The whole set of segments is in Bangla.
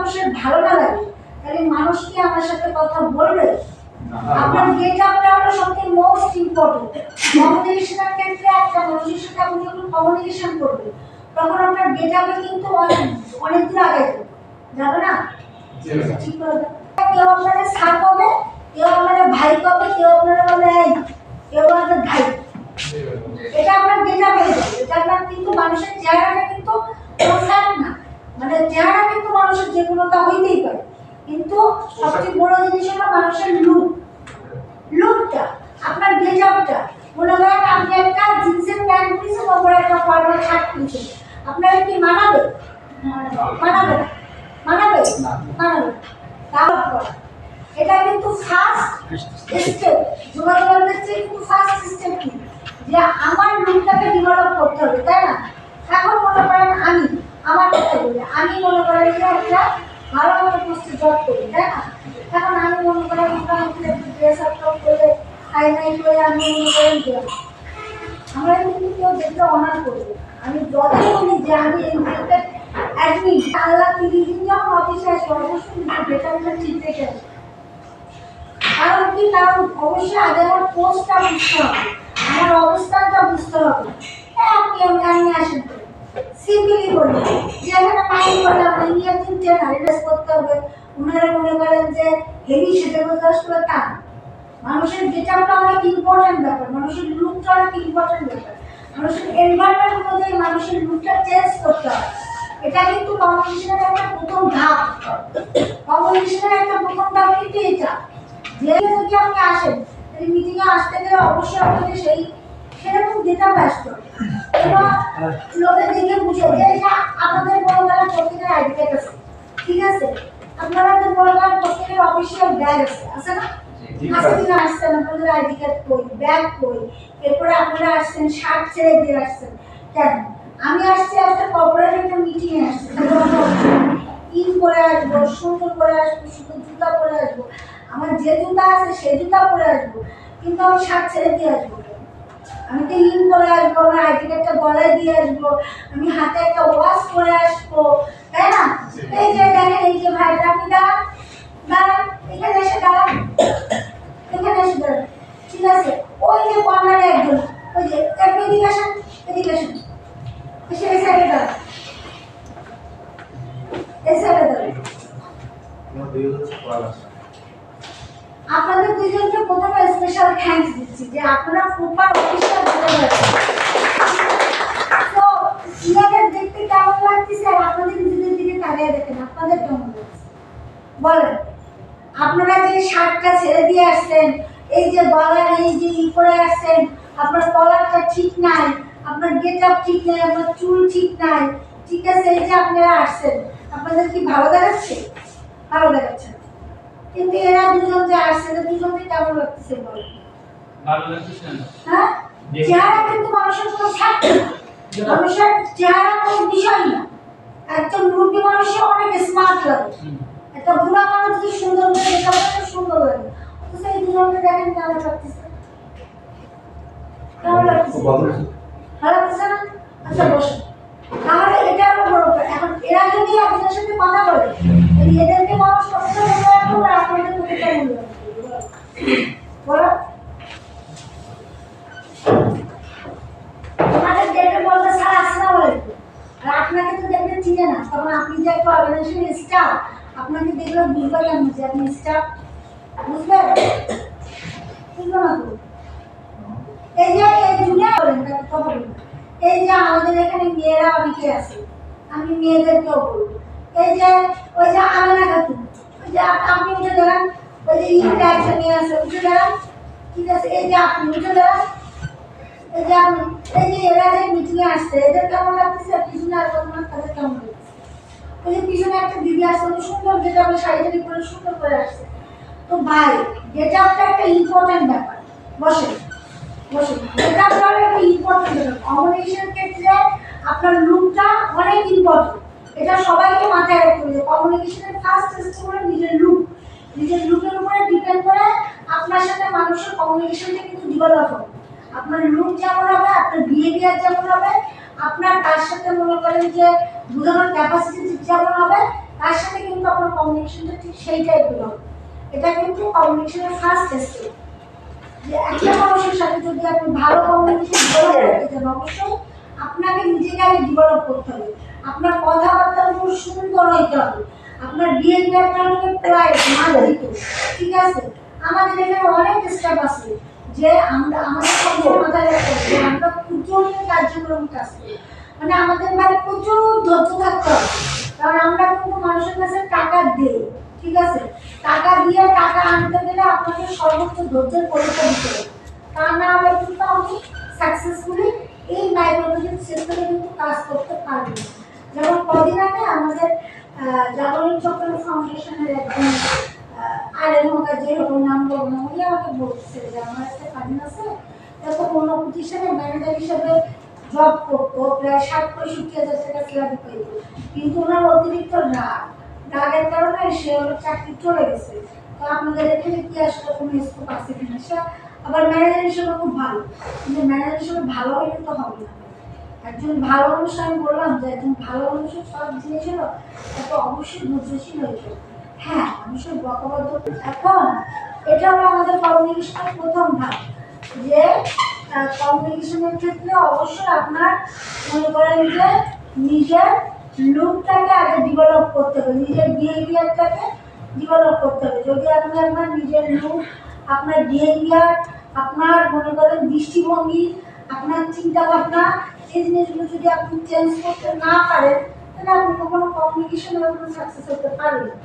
মানুষের ভালো না লাগে তাহলে মানুষ কি আমার সাথে কথা বলবে? আপনার গেট আপটা হলো সবথেকে মোস্ট ইম্পর্টেন্ট। কমিউনিকেশনের ক্ষেত্রে একটা মানুষের সাথে আপনি যখন কমিউনিকেশন করবেন তখন আপনার গেট আপে কিন্তু অনেক দূর আগে যাবে না। ঠিক করে কেউ আপনারা স্যার কবে, কেউ আপনারা ভাই কবে, কেউ আপনারা বলে এই, কেউ আপনাদের ভাই। এটা আপনার গেট আপে এটা আপনার কিন্তু মানুষের চেহারাটা কিন্তু ফ্যাক্ট না, মানে চেহারা কিন্তু মানুষের যে কোনোটা হইতেই পারে, কিন্তু সবচেয়ে বড় জিনিস হলো মানুষের লুকটা, আপনার গেট আপটা। মনে করেন আপনি একটা জিন্সের প্যান্ট পরেছেন, ওপরে একটা ফর্মাল শার্ট পরেছেন, আপনার কি মানাবে? মানাবে না, মানাবে মানাবে। তারপর এটা কিন্তু ফার্স্ট স্টেপ, যোগাযোগের ক্ষেত্রে কিন্তু ফার্স্ট স্টেপ কি, যে আমার লুকটাকে ডেভেলপ করতে হবে, তাই না? এখন মনে করেন আমার কথা বলি, আমি মনে করেন যে একটা ভালো মতো পোস্টে জব করি, তাই না? এখন আমি মনে করেন মোটামুটি একটু ড্রেস আপ করে হাইলাইট করে আমি মনে করেন যে আমরা কিন্তু কেউ দেখতে অনার করবো। আমি যতই বলি যে আমি এই ডেটটা অ্যাডমিট আল্লাহ 30 দিন যখন অফিসে আসবো অবশ্যই ডেটাটা ঠিক রেখে আসবো। কারণ কি, কারণ অবশ্যই আগে আমার পোস্টটা বুঝতে হবে, আমার অবস্থানটা বুঝতে হবে। হ্যাঁ, আপনি আমি আসেন সিম্পলি বলি যে এখানে মাইন্ড করলে আমরা ইন্ডিয়ান টিম রিলেস করতে হবে, ওনারা মনে করেন যে হেভি সেটা বোঝা আসলে তা মানুষের গেটআপটা অনেক ইম্পর্টেন্ট ব্যাপার, মানুষের লুকটা অনেক ইম্পর্টেন্ট ব্যাপার, মানুষের এনভায়রনমেন্ট অনুযায়ী মানুষের লুকটা চেঞ্জ করতে হয়। এটা কিন্তু কমিউনিকেশনের একটা প্রথম ধাপ, কমিউনিকেশনের একটা প্রথম ধাপ কিন্তু এটা যে যদি আপনি আসেন এই মিটিংয়ে আসতে গেলে অবশ্যই আপনাকে সেই সেরকম গেটআপ আসতে হবে এবং লোকের দিকে বুঝে যে এটা আপনাদের বড়বেলা প্রত্যেকের আইডি কার্ড আছে, ঠিক আছে? আপনারা তো বড়বেলা প্রত্যেকের অফিসিয়াল ব্যাগ আছে না? আজকে আসছেন আপনাদের আইডি কার্ড কই, ব্যাগ কই, এরপরে আপনারা আসছেন শার্ট ছেড়ে দিয়ে আসছেন কেন? আমি আসছি একটা কর্পোরেট একটা মিটিংয়ে আসছি, ইন করে আসবো, সুন্দর করে আসবো, সুন্দর জুতা পরে আসবো, আমার যে জুতা আছে সেই জুতা পরে আসবো, কিন্তু আমি শার্ট ছেড়ে দিয়ে আসবো। আমি তো ইন করে আসবো, আমার আইডি কার্ডটা গলায় দিয়ে আসবো, আমি হাতে একটা ওয়াশ করে আসবো, তাই না? এই যে দেখেন, এই যে ভাইটা আপনি দাঁড়ান দাঁড়ান, এখানে এসে দাঁড়ান, এখানে এসে দাঁড়ান, ঠিক আছে? ওই যে কর্নারে একজন, ওই যে একটু এদিকে আসেন, এদিকে আসেন, এসে এই সাইডে দাঁড়ান, এই সাইডে দাঁড়ান। আপনাদের দুইজনকে প্রথমে স্পেশাল থ্যাঙ্কস দিচ্ছি যে আপনারা প্রপার অফিসিয়াল হতে পারছেন। তো ইয়াদের দেখতে কেমন লাগতেছে আর আপনাদের নিজেদের দিকে তাকিয়ে দেখেন, আপনাদের কেমন লাগছে বলেন? আপনারা যে শার্টটা ছেড়ে দিয়ে আসছেন, এই যে গলার এই যে ই করে আসছেন, আপনার কলারটা ঠিক নাই, আপনার গেটআপ ঠিক নাই, আপনার চুল ঠিক নাই, ঠিক আছে? এই যে আপনারা আসছেন, আপনাদের কি ভালো দেখাচ্ছে? ভালো দেখাচ্ছে। কিন্তু এরা দুজন যে আসছে, দুজনকে কেমন লাগতেছে বলেন? ভালো লাগতেছে না। হ্যাঁ, চেহারা কিন্তু মানুষের কোনো ফ্যাক্ট না, মানুষের চেহারা কোনো বিষয় না। একজন মুরব্বী মানুষের অনেক স্মার্ট লাগে, একটা বুড়া মানুষ যদি সুন্দর করে দেখতে সুন্দর লাগে, অথচ এই দুজনকে দেখেন কেমন লাগতেছে? কেমন লাগতেছে? ভালো লাগতেছে না? আচ্ছা বসুন, তাহলে এটা হলো বড়। এখন এরা যদি আপনার সাথে কথা বলে, এদেরকে মানুষ কতটা মনে রাখবো আর আপনাদের কতটা মনে রাখবো বলো? আমাদের দেখে বলতে স্যার আসসালামু আলাইকুম, আর আপনাকে তো দেখতে চিনে না, তখন আপনি যে একটা অর্গানাইজেশনের স্টাফ, আপনাকে দেখলে বুঝবে কেন যে আপনি স্টাফ? বুঝবে বুঝবে না তো? এই যে এই জুনিয়া বলেন কথা বলুন, এই যে আমাদের এখানে মেয়েরা অনেকে আছে, আমি মেয়েদেরকেও বলবো, এই যে ওই যে আমেনা খাতুন, ওই যে আপনি উঠে দাঁড়ান, ওই যে ইট একটা মেয়ে আছে উঠে দাঁড়ান, ঠিক আছে? এই যে আপনি উঠে দাঁড়ান, এই যে আপনি, এই যে এরা যে মিটিংয়ে আসছে, এদের কেমন লাগতেছে? পিছনে আর কোনো তাদের কেমন লাগছে? ওই যে পিছনে একটা দিদি আসছে, সুন্দর যেটা আমরা শাড়ি পরে সুন্দর করে আসছে। তো ভাই, গেটআপটা একটা ইম্পর্টেন্ট ব্যাপার। বসেন বসুন, এটা আপনার একটা ইম্পর্টেন্ট ব্যাপার। কমিউনিকেশন ক্ষেত্রে আপনার লুকটা অনেক ইম্পর্টেন্ট, এটা সবাইকে মাথায় রাখতে হবে। কমিউনিকেশনের ফার্স্ট স্টেপ হলো নিজের লুক, নিজের লুকের উপরে ডিপেন্ড করে আপনার সাথে মানুষের কমিউনিকেশনটা কিন্তু ডেভেলপ হবে। আপনার লুক যেমন হবে, আপনার বিহেভিয়ার যেমন হবে, আপনার তার সাথে মনে করেন যে বোঝানোর ক্যাপাসিটি যেমন হবে, তার সাথে কিন্তু আপনার কমিউনিকেশনটা ঠিক সেই টাইপের হবে। এটা কিন্তু কমিউনিকেশনের ফার্স্ট স্টেপ। যে একটা মানুষের সাথে যদি আপনি ভালো কমিউনিকেশন ডেভেলপ করতে চান, অবশ্যই আপনাকে নিজেকে আগে ডেভেলপ করতে হবে। আপনার কথাবার্তাগুলো সুন্দর হইতে হবে, আপনার বিহেভিয়ারটা হচ্ছে পোলাইট, মার্জিত, ঠিক আছে? আমাদের এখানে অনেক স্টাফ আছে যে আমরা আমাদের সবসময় মাথায় রাখতে হবে যে আমরা ক্ষুদ্র কার্যক্রম কাজ করি, মানে আমাদের মানে প্রচুর ধৈর্য থাকতে হবে। কারণ আমরা কিন্তু মানুষের কাছে টাকা দিই, ঠিক আছে? টাকা দিয়ে টাকা আনতে গেলে আপনাকে সর্বোচ্চ ধৈর্যের পরীক্ষা দিতে হবে। তা না হলে কিন্তু আপনি সাকসেসফুলি এই মাইক্রোপ্রজেক্ট সেক্টরে কিন্তু কাজ করতে পারবেন। যেমন কদিন আগে আমাদের জাগরণ চক্র ফাউন্ডেশনের একজন আরেমকা যেরকম নাম বলবো, উনি আমাকে বলছে যে আমার একটা কাজিন আছে, এত কোনো প্রতিষ্ঠানে ম্যানেজার হিসেবে জব করতো, প্রায় 60-65 হাজার টাকা স্যালারি পেত, কিন্তু ওনার অতিরিক্ত রাগের কারণে সে ওর চাকরি চলে গেছে। তো আপনাদের এখানে কি আসলে কোনো স্কোপ আছে কিনা? সে আবার ম্যানেজার হিসেবে খুব ভালো, কিন্তু ম্যানেজার হিসেবে ভালো হইলে তো হবে না। একজন ভালো মানুষ, আমি বললাম যে একজন ভালো মানুষের সব জিনিস হলো এত অবশ্যই ধৈর্যশীল হয়েছে। হ্যাঁ, মানুষের বকবদ্ধ। এখন এটা হলো আমাদের কমিউনিকেশনের প্রথম ধাপ, যে কমিউনিকেশনের ক্ষেত্রে অবশ্যই আপনার মনে করেন যে নিজের লুকটাকে আগে ডেভেলপ করতে হবে, নিজের বিহেভিয়ারটাকে ডেভেলপ করতে হবে। যদি আপনি আপনার নিজের লুক, আপনার বিহেভিয়ার, আপনার মনে করেন দৃষ্টিভঙ্গি, আপনার চিন্তা ভাবনা, এই জিনিসগুলো যদি আপনি চেঞ্জ করতে না পারেন, তাহলে আপনি কখনো কমিউনিকেশনে কোনো সাকসেস হতে পারবেন না।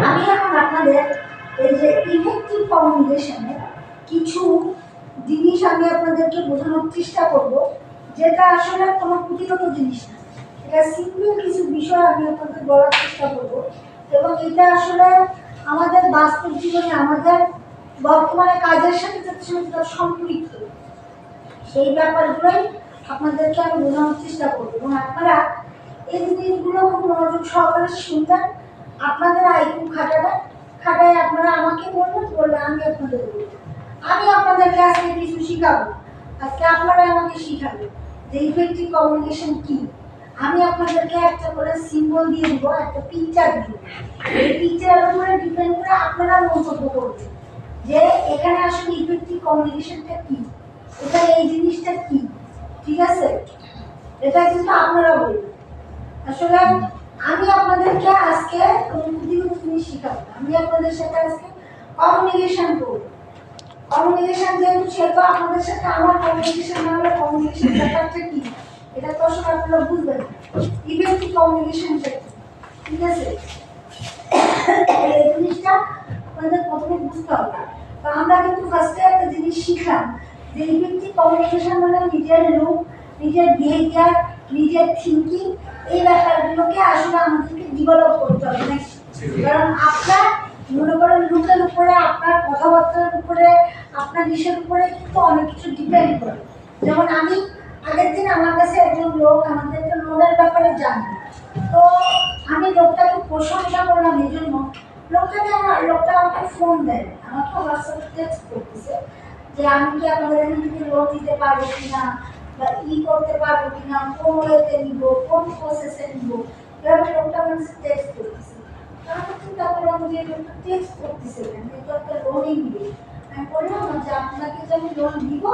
আমি এখন আপনাদের এই যে ইফেক্টিভ কমিউনিকেশনের কিছু জিনিস আমি আপনাদেরকে বোঝানোর চেষ্টা করব, যেটা আসলে কোনো পুঁথিগত জিনিস না, এটা সিম্পল কিছু বিষয় আমি আপনাদের বলার চেষ্টা করব, এবং এটা আসলে আমাদের বাস্তব জীবনে আমাদের বর্তমানে কাজের সাথে যতটা সম্পৃক্ত, সেই ব্যাপারগুলোই আপনাদেরকে আমি বোঝানোর চেষ্টা করব। এবং আপনারা এই জিনিসগুলো খুব মনোযোগ সহকারে শুনবেন, আপনাদের আইকিউ খাটায় আপনারা আমাকে বলবেন, বললে আমি আপনাদের বলবো। আমি আপনাদেরকে আজকে কিছু শিখাবো, আজকে আপনারা আমাকে শিখাবেন যে ইফেক্টিভ কমিউনিকেশন কি। আমি আপনাদেরকে একটা করে সিম্বল দিয়ে দিব, একটা পিকচার দিব, এই পিকচারের উপরে ডিপেন্ড করে আপনারা মন্তব্য করবেন যে এখানে আসলে ইফেক্টিভ কমিউনিকেশনটা কি, এখানে এই জিনিসটা কি, ঠিক আছে? এটা কিন্তু আপনারা বলবেন। আসলে আমি আপনাদেরকে আজকে কোনো পুঁথিগত জিনিস শিখাবো, আমি আপনাদের সাথে আজকে কমিউনিকেশন করব। কমিউনিকেশন যেহেতু, সেহেতু আপনাদের সাথে আমার কমিউনিকেশন না হলে কমিউনিকেশন ব্যাপারটা কি এটা তো আসলে আপনারা বুঝবেন। ইফেক্টিভ কমিউনিকেশনটা কি, ঠিক আছে? এই জিনিসটা আপনাদের প্রথমে বুঝতে হবে। তো আমরা কিন্তু ফার্স্টে একটা জিনিস শিখলাম যে ইফেক্টিভ কমিউনিকেশন মানে নিজের লুক, নিজের বিহেভিয়ার, নিজের থিঙ্কিং, এই ব্যাপারগুলোকে আসলে আমাদেরকে ডেভেলপ করতে হবে। কারণ আপনার মনে করেন লুকের উপরে, আপনার কথাবার্তার উপরে, আপনার ইসের উপরে কিন্তু অনেক কিছু ডিপেন্ড করে। যেমন আমি আগের দিন আমার কাছে একজন লোক আমাদেরকে লোনের ব্যাপারে জানে, তো আমি লোকটাকে প্রশংসা করলাম এই জন্য, লোকটা আমাকে ফোন দেয়, আমাকে হোয়াটসঅ্যাপে টেক্সট করতেছে যে আমি কি আপনাদের এখান থেকে লোন দিতে পারবো কিনা, বা করতে পারবো কিনা, কোন ওয়েতে নিব, কোন প্রসেসে নিব, এভাবে লোকটা আমার টেক্সট করতেছে। আমি চিন্তা করলাম যে লোকটা টেক্সট করতেছে কেন, এটা একটা লোনই নিবে। আমি বললাম যে আপনাকে যে আমি লোন দিব,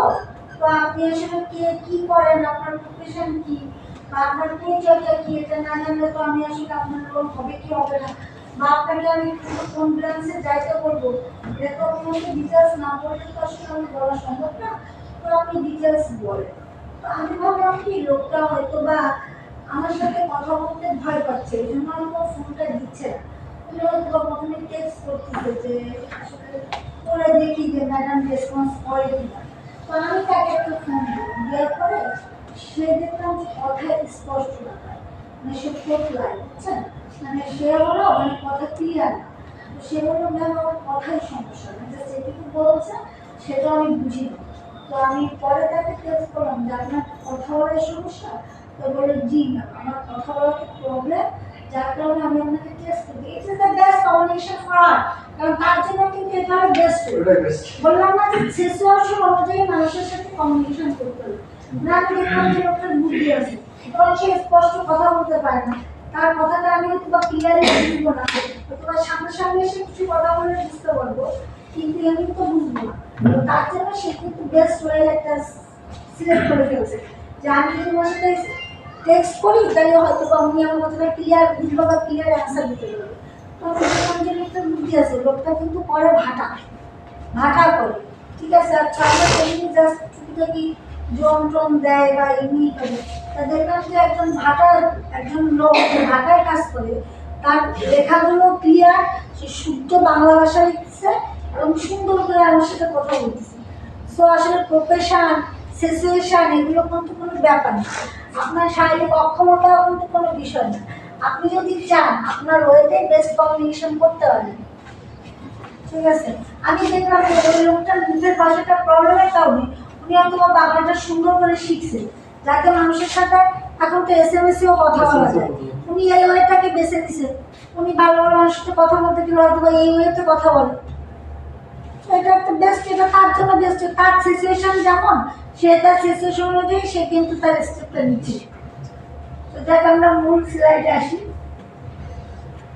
তো আপনি আসলে কি করেন, আপনার প্রফেশন কি, বা আপনার পরিচয়টা কি, এটা না জানলে তো আমি আসলে আপনার লোন হবে কি হবে না, বা আপনাকে আমি কোন ব্রাঞ্চে যাইতে বলবো, এটা তো আপনাকে ডিটেলস না বললে তো আসলে আমি বলা সম্ভব না। তো আপনি ডিটেলস বলেন। তো আমি ভাবলাম কি লোকটা হয়তো বা আমার সাথে কথা বলতে ভয় পাচ্ছে, এই জন্য আমি ফোনটা দিচ্ছে না, হয়তো প্রথমে টেক্সট করতেছে যে আসলে করে দেখি যে ম্যাডাম রেসপন্স করে কিনা। তো আমি তাকে একটা ফোন দিলাম, দেওয়ার পরে সে দেখলাম যে কথায় স্পষ্ট না, মানে সে ফোকলায়, বুঝছেন, মানে সে হলো মানে কথা ক্লিয়ার না। তো সে বললো ম্যাম আমার কথাই সমস্যা, মানে যেটুকু বলছে সেটা আমি বুঝি না। তো আমি পরে তাকে টেক্সট করলাম যে আপনার কথা বলার সমস্যা, তো বলে জি ম্যাম আমার কথা বলার প্রবলেম, যার কারণে আমি আপনাকে টেক্সট করি। It is the best communication for our, কারণ তার জন্য কিন্তু এটা হলো বেস্ট। বললাম না যে সিচুয়েশন অনুযায়ী মানুষের সাথে কমিউনিকেশন করতে হবে। না দেখলাম যে লোকটার বুদ্ধি আছে, তখন সে স্পষ্ট কথা বলতে পারে না, তার কথাটা আমি হয়তো বা ক্লিয়ারলি বুঝবো না, হয়তো বা সামনাসামনি এসে কিছু কথা বলে বুঝতে পারবো, কিন্তু এমনি তো বুঝবো না। তো তার জন্য সে কিন্তু বেস্ট ওয়ে একটা সিলেক্ট করে ফেলছে যে আমি যদি ওর সাথে টেক্সট করি তাহলে হয়তো বা উনি আমার কথাটা ক্লিয়ার বুঝবো বা ক্লিয়ার অ্যান্সার দিতে পারবে। তো বুঝলাম যে একটা বুদ্ধি আছে, লোকটা কিন্তু করে ভাটা ভাটা করে, ঠিক আছে। আর ছাড়া এমনি জাস্ট টুকিটাকি জন টন দেয় বা এমনি করে, তা দেখলাম যে একজন লোক যে ভাটায় কাজ করে তার লেখাগুলো ক্লিয়ার, সে শুদ্ধ বাংলা ভাষা লিখছে এবং সুন্দর করে আমার সাথে কথা বলতেছে। সো আসলে প্রফেশন সিচুয়েশন এগুলো কিন্তু কোনো ব্যাপার না, আপনার শারীরিক অক্ষমতাও কিন্তু কোনো বিষয় না। আপনি যদি চান আপনার ওয়েতে বেস্ট কমিউনিকেশন করতে পারেন, ঠিক আছে। আমি দেখলাম যে ওই লোকটার মুখের ভাষাটা প্রবলেমের কারণে উনি হয়তো বাংলাটা সুন্দর করে শিখছে, যাতে মানুষের সাথে এখন তো SMS-এও কথা বলা যায়, উনি এই ওয়েটাকে বেছে দিছে। উনি ভালো ভালো মানুষের সাথে কথা বলতে গেলে হয়তো বা এই ওয়েতে কথা বলে। তো এটা একটা বেস্ট, এটা তার জন্য বেস্ট, তার সিচুয়েশন যেমন সে তার সিচুয়েশন অনুযায়ী সে কিন্তু তার স্টেপটা নিচ্ছে। তো যাক আমরা মূল স্লাইডে আসি।